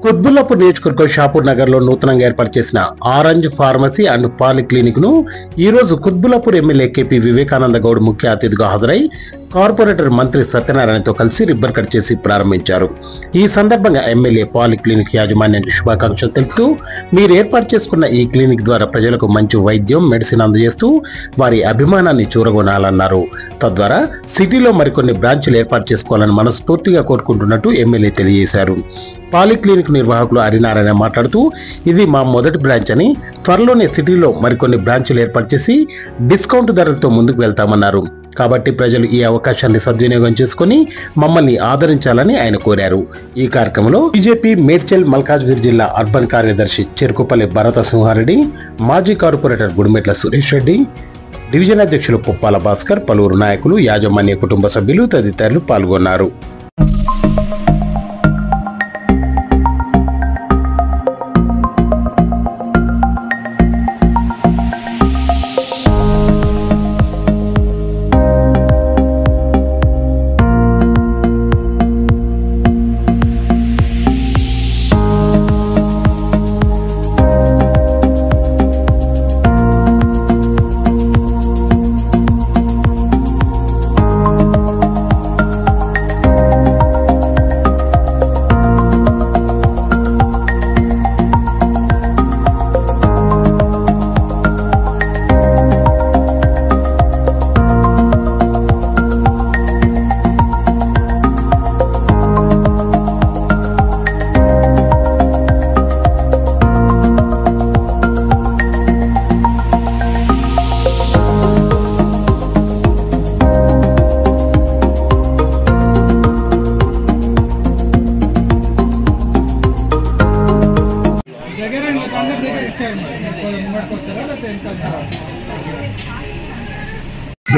కుత్బుల్లాపూర్ నియోజకవర్గం షాపూర్ నగర్ లో నూతనంగా ఏర్పాటు చేసిన ఆరెంజ్ ఫార్మసీ అండ్ పాలిక్లినిక్ ను ఈ రోజు కుత్బుల్లాపూర్ ఎమ్మెల్యే కేపీ వివేకానంద గౌడ్ ముఖ్య అతిథిగా హాజరై కార్పొరేటర్ మంత్రి సత్యనారాయణతో కలిసి రిబ్బన్ కట్ చేసి ప్రారంభించారు. ఈ సందర్భంగా ఎమ్మెల్యే పాలిక్లినిక్ యాజమాన్యానికి శుభాకాంక్షలు తెలుపుతూ మీరు ఏర్పాటు చేసుకున్న ఈ క్లినిక్ ద్వారా ప్రజలకు మంచి వైద్యం మెడిసిన్ అందజేస్తూ వారి అభిమానాన్ని చూరగొనాలన్నారు. తద్వారా సిటీలో మరికొన్ని బ్రాంచ్లు ఏర్పాటు చేసుకోవాలని మనస్ఫూర్తిగా కోరుకుంటున్నట్టు ఎమ్మెల్యే తెలియజేశారు. పాలిక్లినిక్ నిర్వాహకులు హరినారాయణ మాట్లాడుతూ ఇది మా మొదటి బ్రాంచ్ అని, త్వరలోనే సిటీలో మరికొన్ని బ్రాంచ్లు ఏర్పాటు చేసి డిస్కౌంట్ ధరలతో ముందుకు వెళ్తామన్నారు. కాబట్టి ప్రజలు ఈ అవకాశాన్ని సద్వినియోగం చేసుకుని మమ్మల్ని ఆదరించాలని ఆయన కోరారు. ఈ కార్యక్రమంలో బీజేపీ మేడ్చల్ మల్కాజ్గిరి జిల్లా అర్బన్ కార్యదర్శి చెరుకుపల్లి భరత సింహారెడ్డి, మాజీ కార్పొరేటర్ గుడిమెట్ల సురేష్ రెడ్డి, డివిజన్ అధ్యక్షులు పుప్పాల భాస్కర్, పలువురు నాయకులు, యాజమాన్య కుటుంబ సభ్యులు తదితరులు పాల్గొన్నారు.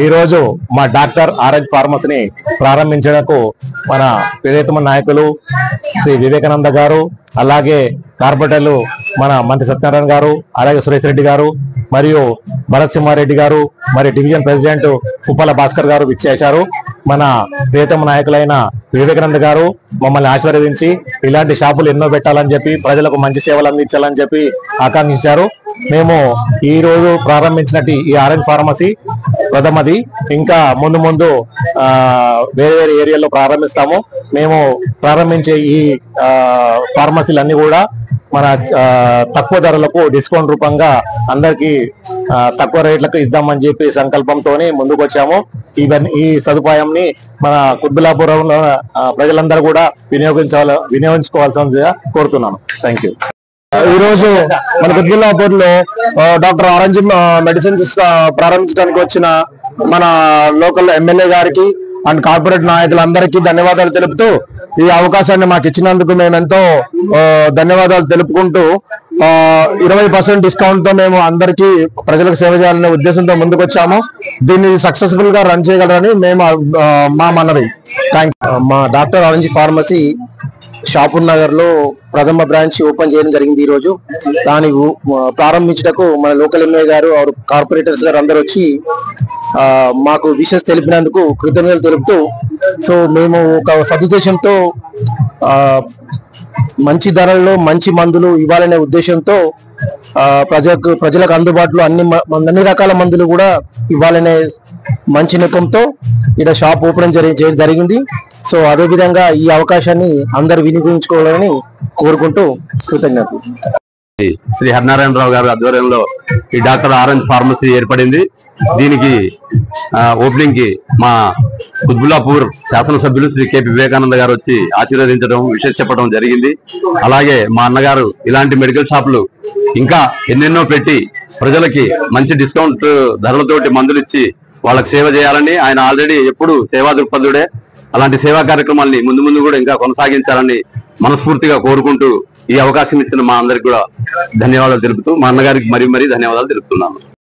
ఈ రోజు మా డాక్టర్ ఆరెంజ్ ఫార్మసీని ప్రారంభించడానికి మన ప్రియతమ నాయకులు శ్రీ వివేకానంద గారు, అలాగే కార్పొరేటర్లు మన మంత్రి సత్యనారాయణ గారు, అలాగే సురేష్ రెడ్డి గారు మరియు భరత్ సింహారెడ్డి గారు, మరి డివిజన్ ప్రెసిడెంట్ పుప్పాల భాస్కర్ గారు విచ్చేశారు. మన ప్రియతమ నాయకులైన వివేకానంద గారు మమ్మల్ని ఆశీర్వదించి ఇలాంటి షాపులు ఎన్నో పెట్టాలని చెప్పి ప్రజలకు మంచి సేవలు అందించాలని చెప్పి ఆకాంక్షించారు. మేము ఈ రోజు ప్రారంభించినట్టు ఈ ఆరెంజ్ ఫార్మసీ ప్రథమది. ఇంకా ముందు ముందు వేరే వేరే ఏరియాలో ప్రారంభిస్తాము. మేము ప్రారంభించే ఈ ఫార్మసీలన్నీ కూడా మన తక్కువ ధరలకు డిస్కౌంట్ రూపంగా అందరికి తక్కువ రేట్లకు ఇద్దామని చెప్పి సంకల్పంతో ముందుకు వచ్చాము. ఈ సదుపాయంని మన కుత్బుల్లాపూర్లో ప్రజలందరూ కూడా వినియోగించుకోవాల్సిందిగా కోరుతున్నాను. Thank you. ఈ రోజు మన కుత్బుల్లాపూర్ లో డాక్టర్ ఆరెంజ్ మెడిసిన్స్ ప్రారంభించడానికి వచ్చిన మన లోకల్ ఎమ్మెల్యే గారికి అండ్ కార్పొరేట్ నాయకులందరికీ ధన్యవాదాలు తెలుపుతూ, ఈ అవకాశాన్ని మాకు ఇచ్చినందుకు మేమెంతో ధన్యవాదాలు తెలుపుకుంటూ 20% డిస్కౌంట్ తో మేము అందరికీ ప్రజలకు సేవ చేయాలనే ఉద్దేశంతో ముందుకు వచ్చాము. దీన్ని సక్సెస్ఫుల్ గా రన్ చేయగలరని మేము మా మనవి. మా doctor orange pharmacy Shapur Nagar లో ప్రథమ బ్రాంచ్ ఓపెన్ చేయడం జరిగింది. ఈ రోజు దాన్ని ప్రారంభించటకు మన లోకల్ ఎమ్మెల్యే గారు, కార్పొరేటర్స్ గారు అందరూ వచ్చి మాకు విషెస్ తెలిపినందుకు కృతజ్ఞతలు తెలుపుతూ, సో మేము ఒక సదుద్దేశంతో మంచి ధరల్లో మంచి మందులు ఇవ్వాలనే ఉద్దేశంతో ప్రజలకు అందుబాటులో అన్ని రకాల మందులు కూడా ఇవ్వాలనే మంచి నెపంతో ఇక్కడ షాప్ ఓపెన్ చేయడం జరిగింది. సో అదే విధంగా ఈ అవకాశాన్ని అందరూ వినియోగించుకోవాలని కోరుకుంటూ కృతజ్ఞతలు. శ్రీ హరినారాయణరావు గారి ఆధ్వర్యంలో ఈ డాక్టర్ ఆరెంజ్ ఫార్మసీ ఏర్పడింది. దీనికి ఓపెనింగ్ కి మా కుత్బుల్లాపూర్ శాసనసభ్యులు శ్రీ కేపీ వివేకానంద గారు వచ్చి ఆశీర్వదించడం, విషయం చెప్పడం జరిగింది. అలాగే మా అన్నగారు ఇలాంటి మెడికల్ షాపులు ఇంకా ఎన్నెన్నో పెట్టి ప్రజలకి మంచి డిస్కౌంట్ ధరలతోటి మందులు ఇచ్చి వాళ్ళకి సేవ చేయాలని ఆయన ఆల్రెడీ ఎప్పుడు సేవా దృక్పథుడే. అలాంటి సేవా కార్యక్రమాల్ని ముందు ముందు కూడా ఇంకా కొనసాగించాలని మనస్ఫూర్తిగా కోరుకుంటూ ఈ అవకాశం ఇచ్చిన మా అందరికి కూడా ధన్యవాదాలు తెలుపుతూ మా అన్నగారికి మరీ ధన్యవాదాలు తెలుపుతున్నాను.